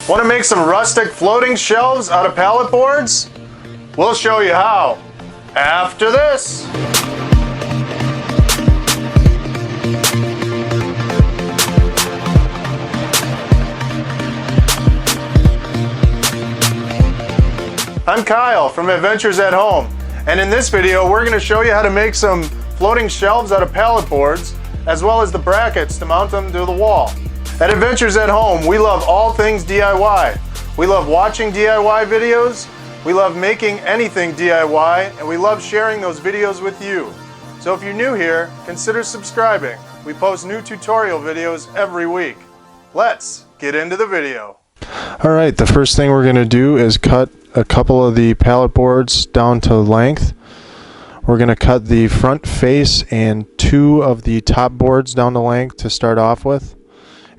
Want to make some rustic floating shelves out of pallet boards? We'll show you how after this. I'm Kyle from Adventures at Home, and in this video we're going to show you how to make some floating shelves out of pallet boards, as well as the brackets to mount them to the wall. At Adventures at Home, we love all things DIY. We love watching DIY videos, we love making anything DIY, and we love sharing those videos with you. So if you're new here, consider subscribing. We post new tutorial videos every week. Let's get into the video. Alright, the first thing we're going to do is cut a couple of the pallet boards down to length. We're going to cut the front face and two of the top boards down to length to start off with.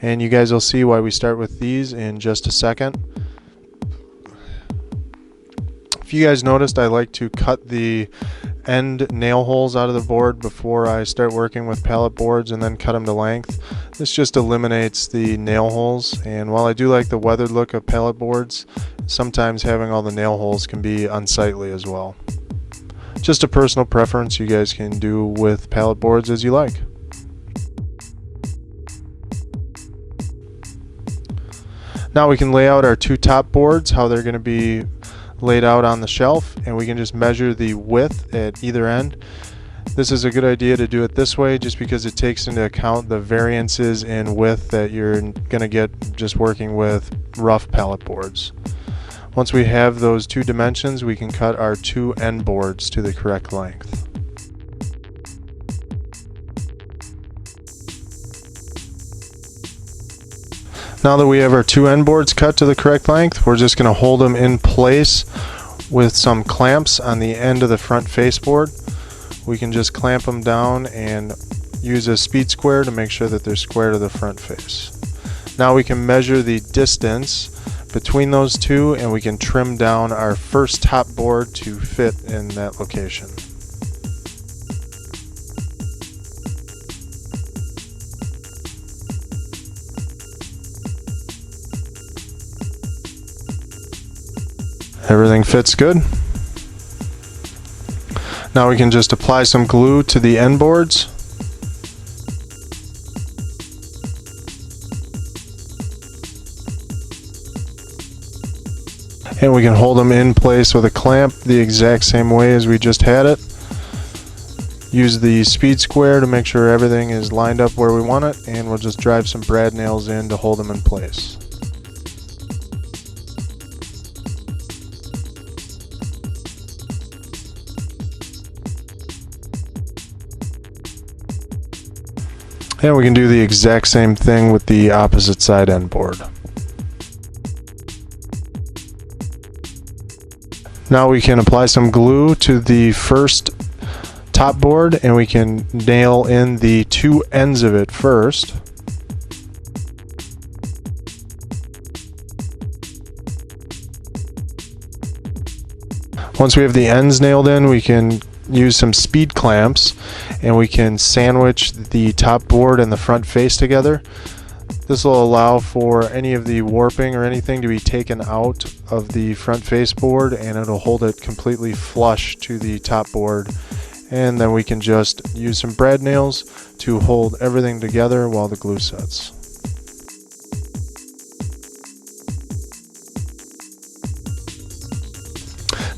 And you guys will see why we start with these in just a second. If you guys noticed, I like to cut the end nail holes out of the board before I start working with pallet boards and then cut them to length. This just eliminates the nail holes, and while I do like the weathered look of pallet boards, sometimes having all the nail holes can be unsightly as well. Just a personal preference. You guys can do with pallet boards as you like. Now we can lay out our two top boards, how they're going to be laid out on the shelf, and we can just measure the width at either end. This is a good idea to do it this way just because it takes into account the variances in width that you're going to get just working with rough pallet boards. Once we have those two dimensions, we can cut our two end boards to the correct length. Now that we have our two end boards cut to the correct length, we're just going to hold them in place with some clamps on the end of the front face board. We can just clamp them down and use a speed square to make sure that they're square to the front face. Now we can measure the distance between those two, and we can trim down our first top board to fit in that location. Everything fits good. Now we can just apply some glue to the end boards. And we can hold them in place with a clamp the exact same way as we just had it. Use the speed square to make sure everything is lined up where we want it, and we'll just drive some brad nails in to hold them in place. And we can do the exact same thing with the opposite side end board. Now we can apply some glue to the first top board, and we can nail in the two ends of it first. Once we have the ends nailed in, we can use some speed clamps and we can sandwich the top board and the front face together. This will allow for any of the warping or anything to be taken out of the front face board, and it'll hold it completely flush to the top board. And then we can just use some brad nails to hold everything together while the glue sets.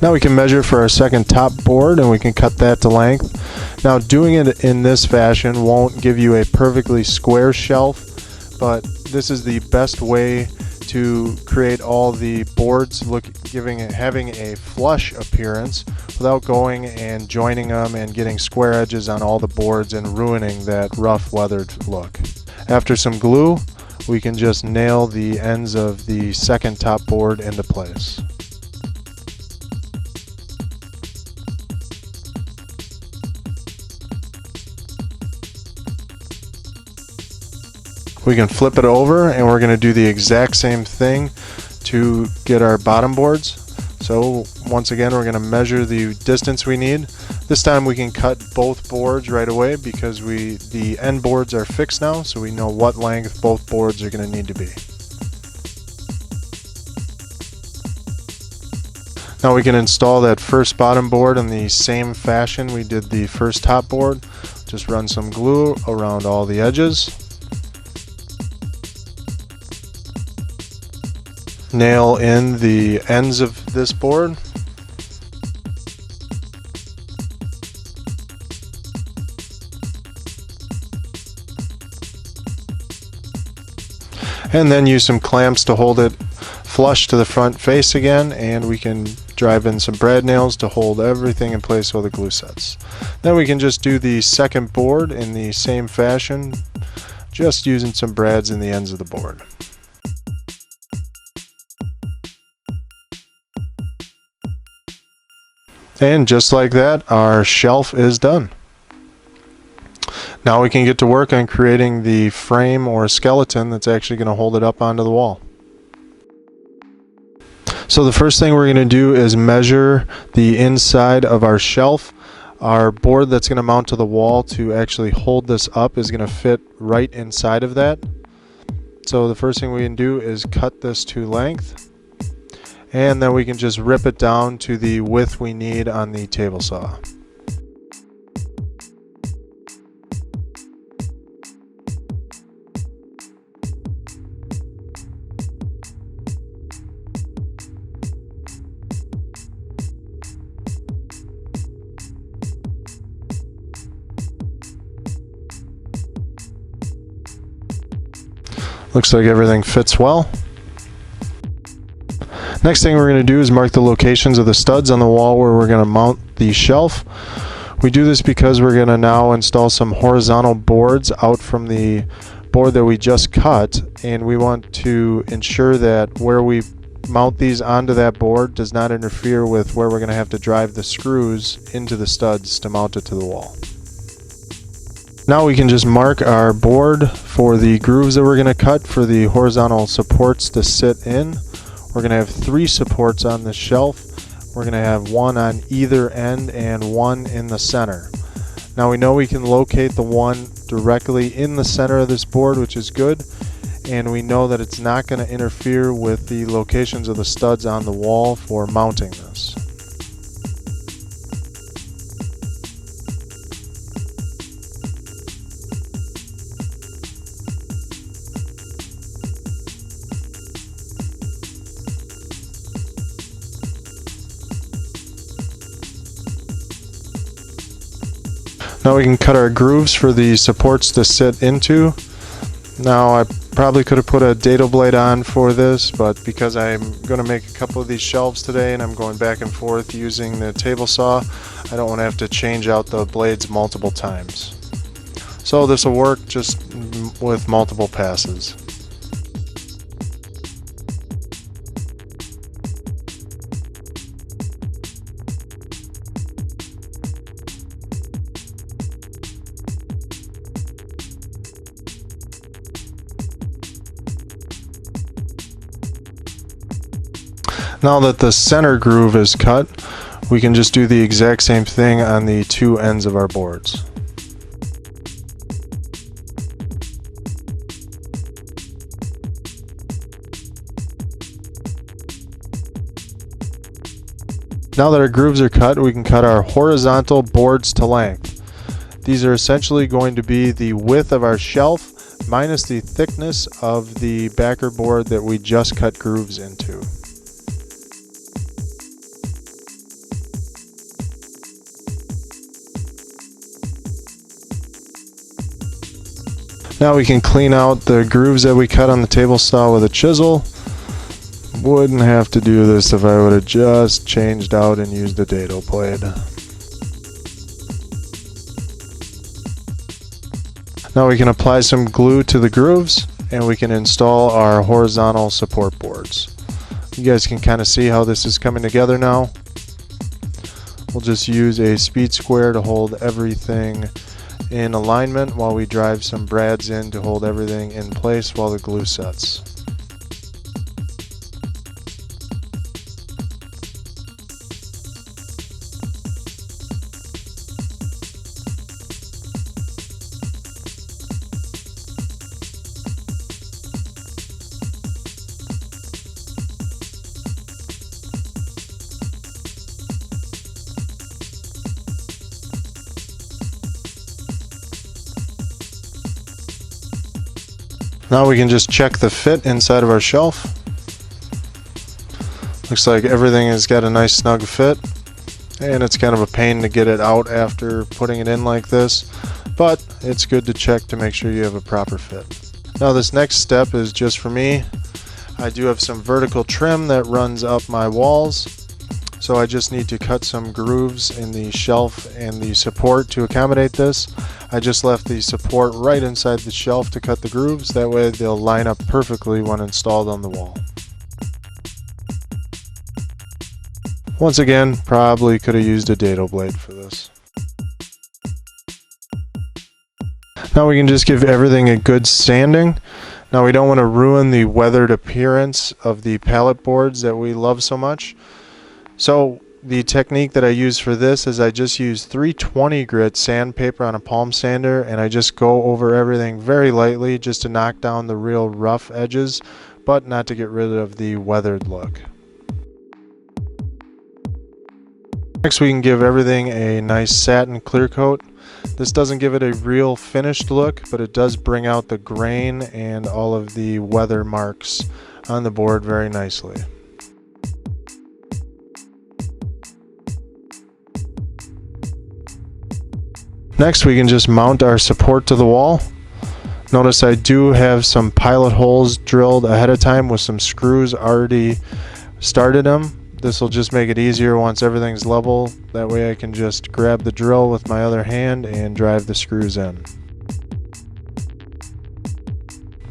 Now we can measure for our second top board, and we can cut that to length. Now doing it in this fashion won't give you a perfectly square shelf, but this is the best way to create all the boards having a flush appearance without going and joining them and getting square edges on all the boards and ruining that rough weathered look. After some glue, we can just nail the ends of the second top board into place. We can flip it over, and we're going to do the exact same thing to get our bottom boards. So once again, we're going to measure the distance we need. This time we can cut both boards right away because the end boards are fixed now, so we know what length both boards are going to need to be. Now we can install that first bottom board in the same fashion we did the first top board. Just run some glue around all the edges. Nail in the ends of this board. And then use some clamps to hold it flush to the front face again, and we can drive in some brad nails to hold everything in place while the glue sets. Then we can just do the second board in the same fashion, just using some brads in the ends of the board. And just like that, our shelf is done. Now we can get to work on creating the frame or skeleton that's actually going to hold it up onto the wall. So the first thing we're going to do is measure the inside of our shelf. Our board that's going to mount to the wall to actually hold this up is going to fit right inside of that. So the first thing we can do is cut this to length, and then we can just rip it down to the width we need on the table saw. Looks like everything fits well. Next thing we're going to do is mark the locations of the studs on the wall where we're going to mount the shelf. We do this because we're going to now install some horizontal boards out from the board that we just cut, and we want to ensure that where we mount these onto that board does not interfere with where we're going to have to drive the screws into the studs to mount it to the wall. Now we can just mark our board for the grooves that we're going to cut for the horizontal supports to sit in. We're going to have 3 supports on the shelf. We're going to have 1 on either end and 1 in the center. Now we know we can locate the one directly in the center of this board, which is good, and we know that it's not going to interfere with the locations of the studs on the wall for mounting this. Now we can cut our grooves for the supports to sit into. Now I probably could have put a dado blade on for this, but because I'm going to make a couple of these shelves today and I'm going back and forth using the table saw, I don't want to have to change out the blades multiple times. So this will work just with multiple passes. Now that the center groove is cut, we can just do the exact same thing on the 2 ends of our boards. Now that our grooves are cut, we can cut our horizontal boards to length. These are essentially going to be the width of our shelf minus the thickness of the backer board that we just cut grooves into. Now we can clean out the grooves that we cut on the table saw with a chisel. Wouldn't have to do this if I would have just changed out and used a dado blade. Now we can apply some glue to the grooves and we can install our horizontal support boards. You guys can kind of see how this is coming together now. We'll just use a speed square to hold everything in alignment while we drive some brads in to hold everything in place while the glue sets. Now we can just check the fit inside of our shelf. Looks like everything has got a nice snug fit, and it's kind of a pain to get it out after putting it in like this, but it's good to check to make sure you have a proper fit. Now this next step is just for me. I do have some vertical trim that runs up my walls, so I just need to cut some grooves in the shelf and the support to accommodate this. I just left the support right inside the shelf to cut the grooves, that way they'll line up perfectly when installed on the wall. Once again, probably could have used a dado blade for this. Now we can just give everything a good sanding. Now we don't want to ruin the weathered appearance of the pallet boards that we love so much. So the technique that I use for this is I just use 320 grit sandpaper on a palm sander, and I just go over everything very lightly just to knock down the real rough edges, but not to get rid of the weathered look. Next we can give everything a nice satin clear coat. This doesn't give it a real finished look, but it does bring out the grain and all of the weather marks on the board very nicely. Next we can just mount our support to the wall. Notice I do have some pilot holes drilled ahead of time with some screws already started them. This will just make it easier once everything's level. That way I can just grab the drill with my other hand and drive the screws in.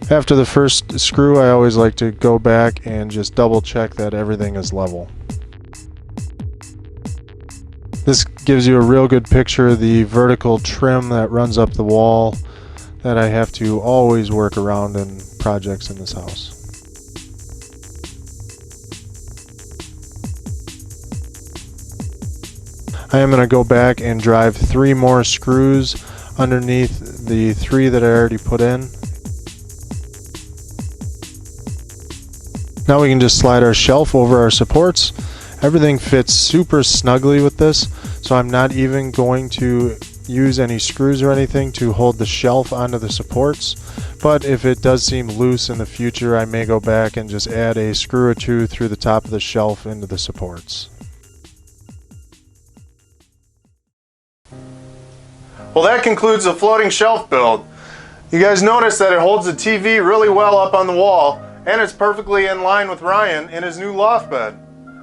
After the first screw, I always like to go back and just double check that everything is level. This gives you a real good picture of the vertical trim that runs up the wall that I have to always work around in projects in this house. I am going to go back and drive 3 more screws underneath the 3 that I already put in. Now we can just slide our shelf over our supports. Everything fits super snugly with this, so I'm not even going to use any screws or anything to hold the shelf onto the supports. But if it does seem loose in the future, I may go back and just add a screw or 2 through the top of the shelf into the supports. Well, that concludes the floating shelf build. You guys notice that it holds the TV really well up on the wall, and it's perfectly in line with Ryan in his new loft bed.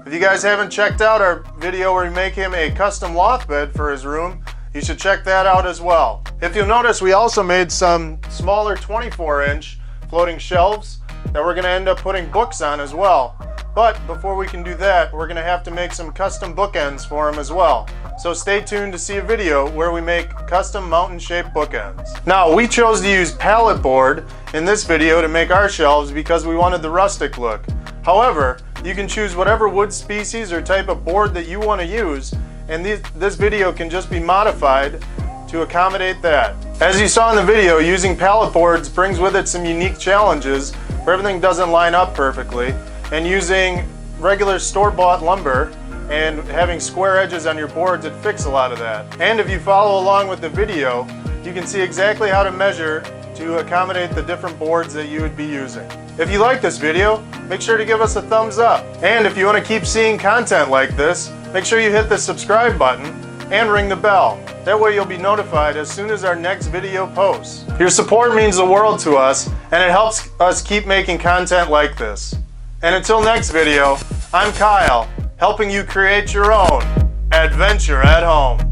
If you guys haven't checked out our video where we make him a custom loft bed for his room, you should check that out as well. If you'll notice, we also made some smaller 24-inch floating shelves that we're going to end up putting books on as well. But before we can do that, we're going to have to make some custom bookends for him as well. So stay tuned to see a video where we make custom mountain-shaped bookends. Now, we chose to use pallet board in this video to make our shelves because we wanted the rustic look. However, you can choose whatever wood species or type of board that you want to use, and this video can just be modified to accommodate that. As you saw in the video, using pallet boards brings with it some unique challenges where everything doesn't line up perfectly, and using regular store-bought lumber and having square edges on your boards, it fixes a lot of that. And if you follow along with the video, you can see exactly how to measure to accommodate the different boards that you would be using. If you like this video, make sure to give us a thumbs up. And if you want to keep seeing content like this, make sure you hit the subscribe button and ring the bell. That way you'll be notified as soon as our next video posts. Your support means the world to us, and it helps us keep making content like this. And until next video, I'm Kyle, helping you create your own adventure at home.